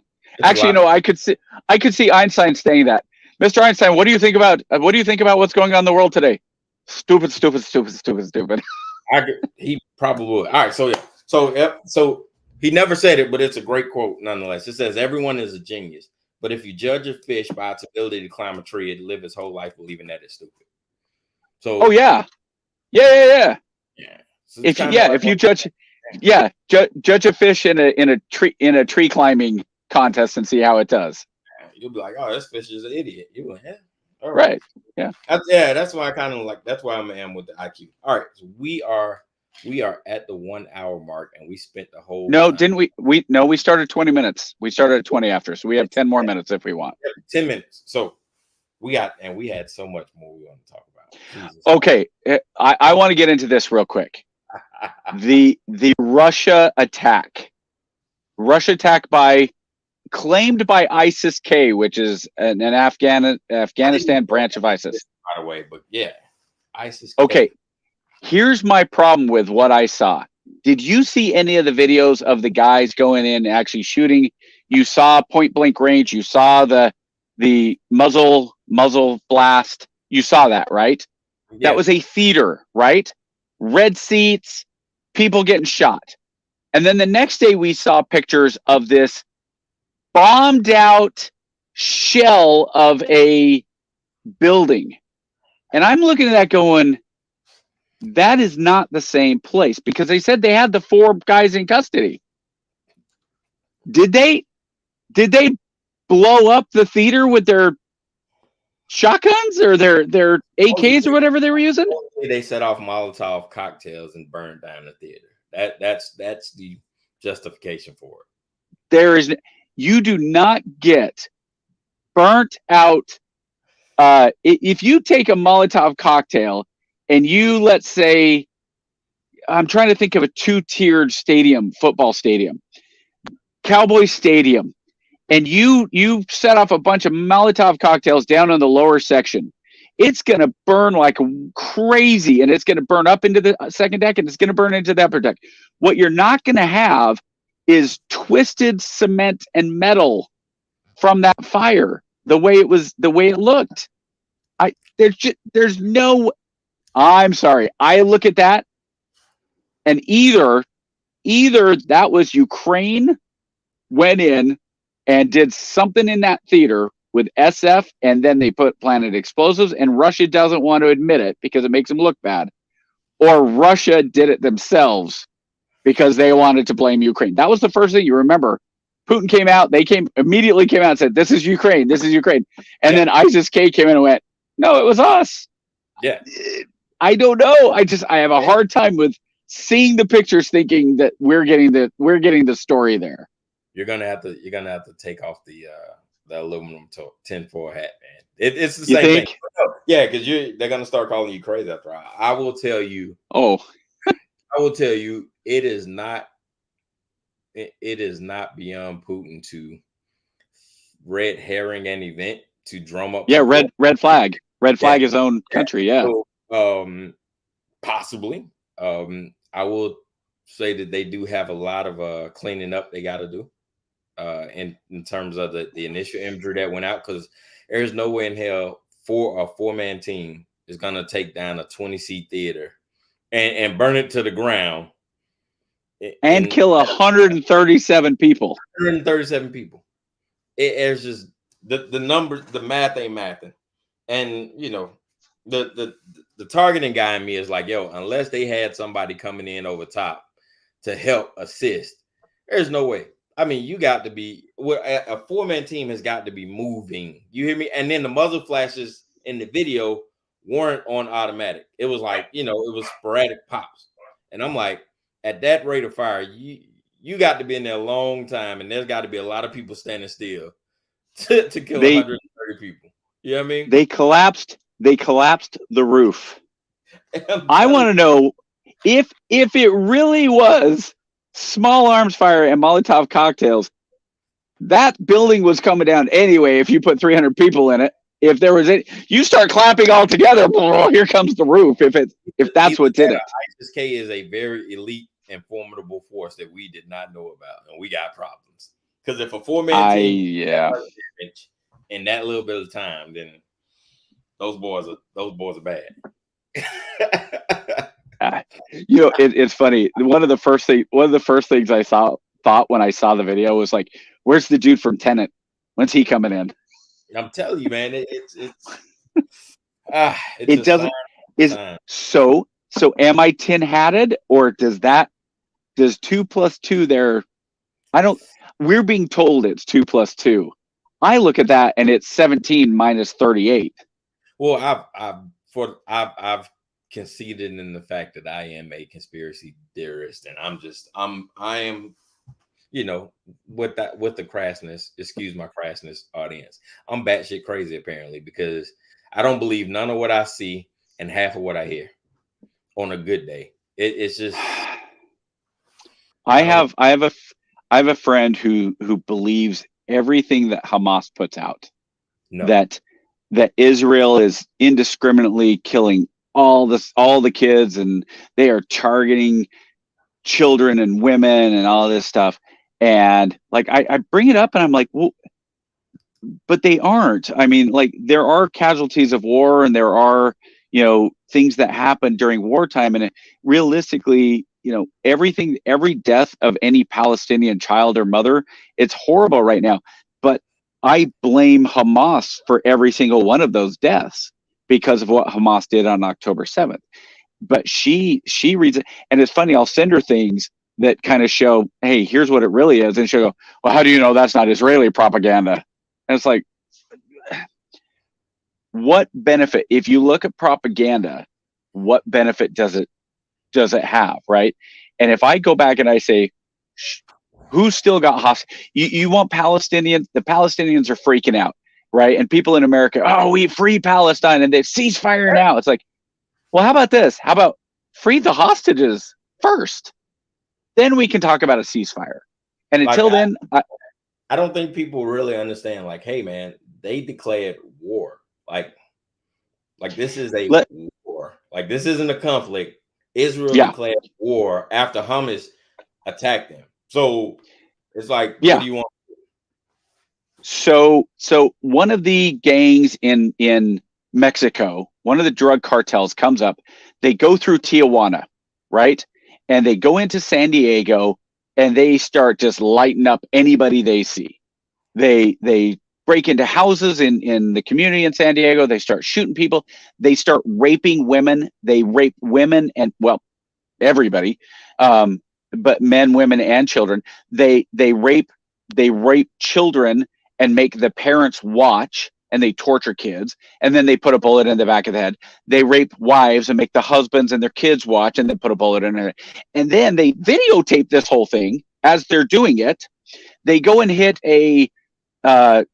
Actually, I could see Einstein saying that. Mr. Einstein, what do you think about what's going on in the world today? Stupid. He probably would. All right, so he never said it, but it's a great quote nonetheless. It says, "Everyone is a genius, but if you judge a fish by its ability to climb a tree, it'd live its whole life believing that it's stupid." So, yeah. So if you judge a fish in a tree climbing contest and see how it does. You'll be like, "Oh, this fish is an idiot." You like, "Yeah, all right. Yeah, that's why I kind of like. That's why I am with the IQ. All right, so we are at the 1 hour mark, and we spent the whole. No, didn't we? We started 20 minutes. We started at 20 after, so we have 10 more minutes if we want. 10 minutes. So we had so much more we want to talk about. Jesus. Okay, I want to get into this real quick. the Russia attack claimed by ISIS-K, which is an Afghanistan branch of ISIS. By the way, but yeah, ISIS-K. Okay, here's my problem with what I saw. Did you see any of the videos of the guys going in and actually shooting? You saw point blank range. You saw the muzzle blast. You saw that, right? Yeah. That was a theater, right? Red seats, people getting shot. And then the next day we saw pictures of this bombed out shell of a building. And I'm looking at that going, that is not the same place, because they said they had the 4 guys in custody. Did they blow up the theater with their shotguns or their AKs or whatever they were using? They set off Molotov cocktails and burned down the theater. That's the justification for it. You do not get burnt out. If you take a Molotov cocktail and you, let's say, I'm trying to think of a 2-tiered football stadium, Cowboy Stadium, and you set off a bunch of Molotov cocktails down in the lower section, it's going to burn like crazy, and it's going to burn up into the second deck, and it's going to burn into the upper deck. What you're not going to have is twisted cement and metal from that fire, the way it looked. There's no, I'm sorry. I look at that, and either that was Ukraine went in and did something in that theater with SF, and then they planted explosives, and Russia doesn't want to admit it because it makes them look bad, or Russia did it themselves because they wanted to blame Ukraine. That was the first thing you remember. Putin came out, immediately came out and said, this is Ukraine. And then ISIS-K came in and went, no, it was us. Yeah. I don't know. I have a hard time with seeing the pictures thinking that we're getting the story there. You're gonna have to take off the aluminum tinfoil hat, man. It's the same thing. Yeah, because they're gonna start calling you crazy after. I will tell you. Oh, I will tell you, it is not beyond Putin to red herring an event to drum up. Yeah, red flag his own country. Yeah. So, possibly. I will say that they do have a lot of cleaning up they got to do. In terms of the initial imagery that went out, because there's no way in hell a 4-man team is gonna take down a 20-seat theater and burn it to the ground and kill 137 people. 137 people. it's just the numbers, the math ain't mathing, and the targeting guy in me is like, yo, unless they had somebody coming in over top to help assist, there's no way. I mean, you got to be a 4-man team has got to be moving. You hear me? And then the muzzle flashes in the video weren't on automatic. It was like, it was sporadic pops. And I'm like, at that rate of fire, you got to be in there a long time, and there's got to be a lot of people standing still to kill 130 people. You know what I mean? They collapsed the roof. I want to know if it really was small arms fire and Molotov cocktails, that building was coming down anyway. If you put 300 people in it, if there was you start clapping all together. Here comes the roof. If that's what did it. ISIS K is a very elite and formidable force that we did not know about, and we got problems. Because if a 4-man team in that little bit of time, then those boys are bad. It's funny. One of the first things I thought when I saw the video was like, "Where's the dude from Tenet? When's he coming in?" I'm telling you, man, it doesn't. So am I tin-hatted, or does 2 + 2 there? We're being told it's 2 + 2. I look at that and it's 17 minus 38. Well, I've conceded in the fact that I am a conspiracy theorist, and I am, with the crassness, excuse my crassness, audience, I'm batshit crazy apparently, because I don't believe none of what I see and half of what I hear on a good day. It's just I have a friend who believes everything that Hamas puts out. No. That Israel is indiscriminately killing all the kids, and they are targeting children and women and all this stuff. And like I bring it up and I'm like, well, but they aren't. I mean, like, there are casualties of war, and there are, things that happen during wartime, and realistically, every death of any Palestinian child or mother, it's horrible right now. But I blame Hamas for every single one of those deaths because of what Hamas did on October 7th. But she reads it, and it's funny, I'll send her things that kind of show, hey, here's what it really is. And she'll go, well, how do you know that's not Israeli propaganda? And it's like, what benefit, if you look at propaganda, what benefit does it have, right? And if I go back and I say, who's still got hostage? You want Palestinians? The Palestinians are freaking out, right? And people in America, oh, we free Palestine, and they cease fire now. It's like, well, how about this? How about free the hostages first? Then we can talk about a ceasefire. And until then, I don't think people really understand, like, hey, man, they declared war. Like this is a war. Like, this isn't a conflict. Israel declared war after Hamas attacked them. So it's like, what do you want? So one of the gangs in Mexico, one of the drug cartels comes up. They go through Tijuana, right? And they go into San Diego, and they start just lighting up anybody they see. They break into houses in the community in San Diego. They start shooting people. They start raping women. They rape women and, well, everybody, but men, women, and children. They rape children and make the parents watch, and they torture kids, and then they put a bullet in the back of the head. They rape wives and make the husbands and their kids watch, and then put a bullet in it. And then they videotape this whole thing as they're doing it. They go and hit a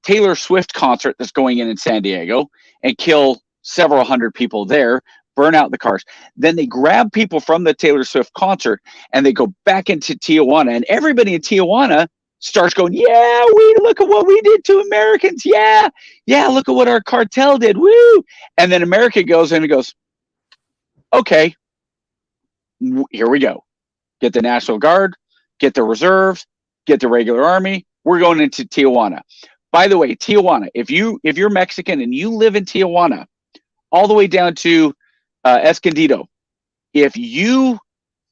Taylor Swift concert that's going in San Diego and kill several hundred people there, burn out the cars. Then they grab people from the Taylor Swift concert, and they go back into Tijuana, and everybody in Tijuana starts going, yeah, we look at what we did to Americans. Yeah, look at what our cartel did. Woo! And then America goes in and goes, okay, here we go. Get the National Guard, get the reserves, get the regular army. We're going into Tijuana. By the way, Tijuana, if you're Mexican and you live in Tijuana, all the way down to Escondido, if you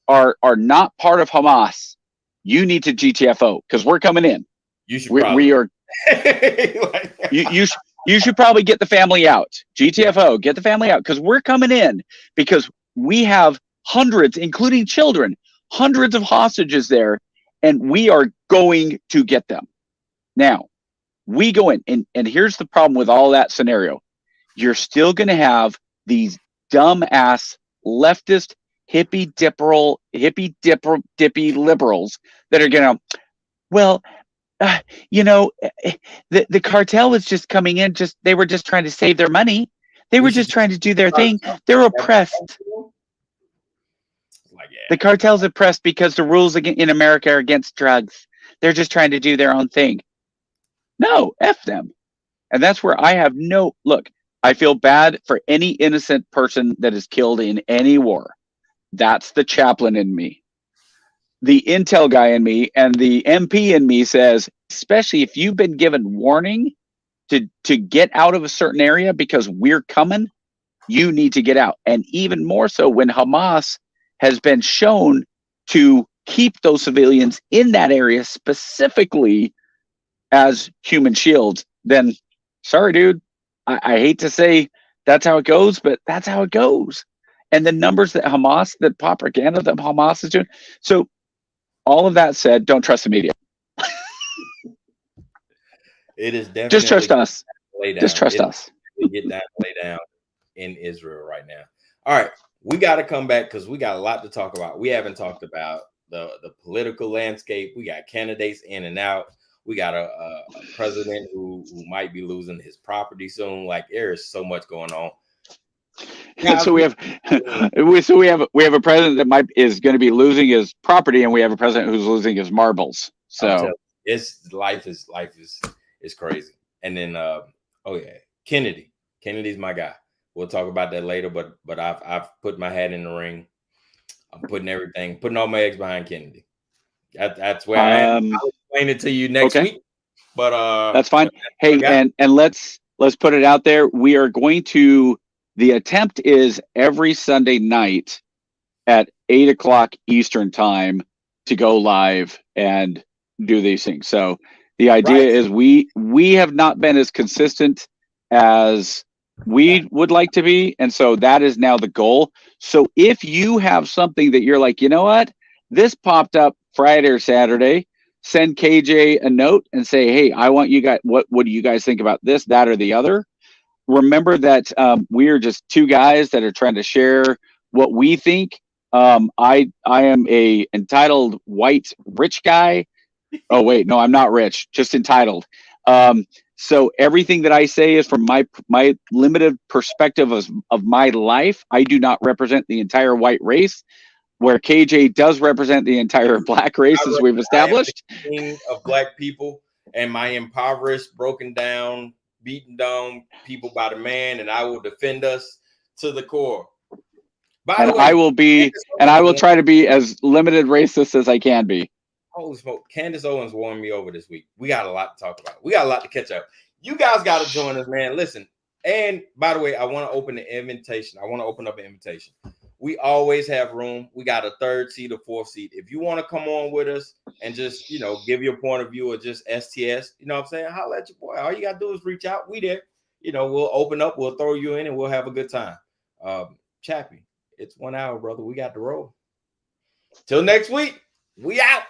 are not part of Hamas, you need to GTFO, because we're coming in. You should. You should probably get the family out. GTFO, get the family out, because we're coming in because we have hundreds, including children, hundreds of hostages there, and we are going to get them. Now, we go in, and here's the problem with all that scenario. You're still going to have these dumb-ass leftist hippy dippy liberals that are going to, well, the cartel was just coming in, they were just trying to save their money. They were just trying to do their thing. They're oppressed. The cartel's oppressed because the rules in America are against drugs. They're just trying to do their own thing. No, F them. And that's where I have no look. I feel bad for any innocent person that is killed in any war. That's the chaplain in me. The intel guy in me and the MP in me says, especially if you've been given warning to get out of a certain area because we're coming, you need to get out. And even more so when Hamas has been shown to keep those civilians in that area specifically as human shields, then sorry, dude. I hate to say that's how it goes, but that's how it goes. And the numbers that Hamas, the propaganda that Hamas is doing. So all of that said, don't trust the media. It is definitely just trust us. Just trust us. Get down, lay down in Israel right now. All right, we got to come back because we got a lot to talk about. We haven't talked about the political landscape. We got candidates in and out. We got a president who might be losing his property soon. Like, there is so much going on. So we have a president that is going to be losing his property, and we have a president who's losing his marbles. So it's life is crazy. And then Kennedy's my guy. We'll talk about that later. But I've put my hat in the ring. I'm putting all my eggs behind Kennedy. That's where I am. I'll explain it to you next week. But that's fine. Hey, and let's put it out there. We are going to. The attempt is every Sunday night at 8:00 Eastern time to go live and do these things. So the idea is we have not been as consistent as we would like to be, and so that is now the goal. So if you have something that you're like, you know what, this popped up Friday or Saturday, send KJ a note and say, hey, I want you guys. What do you guys think about this, that, or the other? Remember that we are just two guys that are trying to share what we think. I am a entitled white rich guy. Oh wait, no, I'm not rich, just entitled. So everything that I say is from my limited perspective of my life. I do not represent the entire white race, where KJ does represent the entire black race, as we've established. I am the king of black people, and my impoverished, broken down, beaten down people by the man, and I will defend us to the core. By the way, I will try to be as limited racist as I can be. Holy smoke. Candace Owens won me over this week. We got a lot to talk about. We got a lot to catch up. You guys got to join us, man. Listen. And by the way, I want to open an invitation. I want to open up an invitation. We always have room. We got a 3rd seat, a 4th seat. If you want to come on with us and just, give your point of view or just STS, you know what I'm saying? Holla at your boy. All you got to do is reach out. We there. We'll open up. We'll throw you in and we'll have a good time. Chappie, it's 1 hour, brother. We got to roll. Till next week. We out.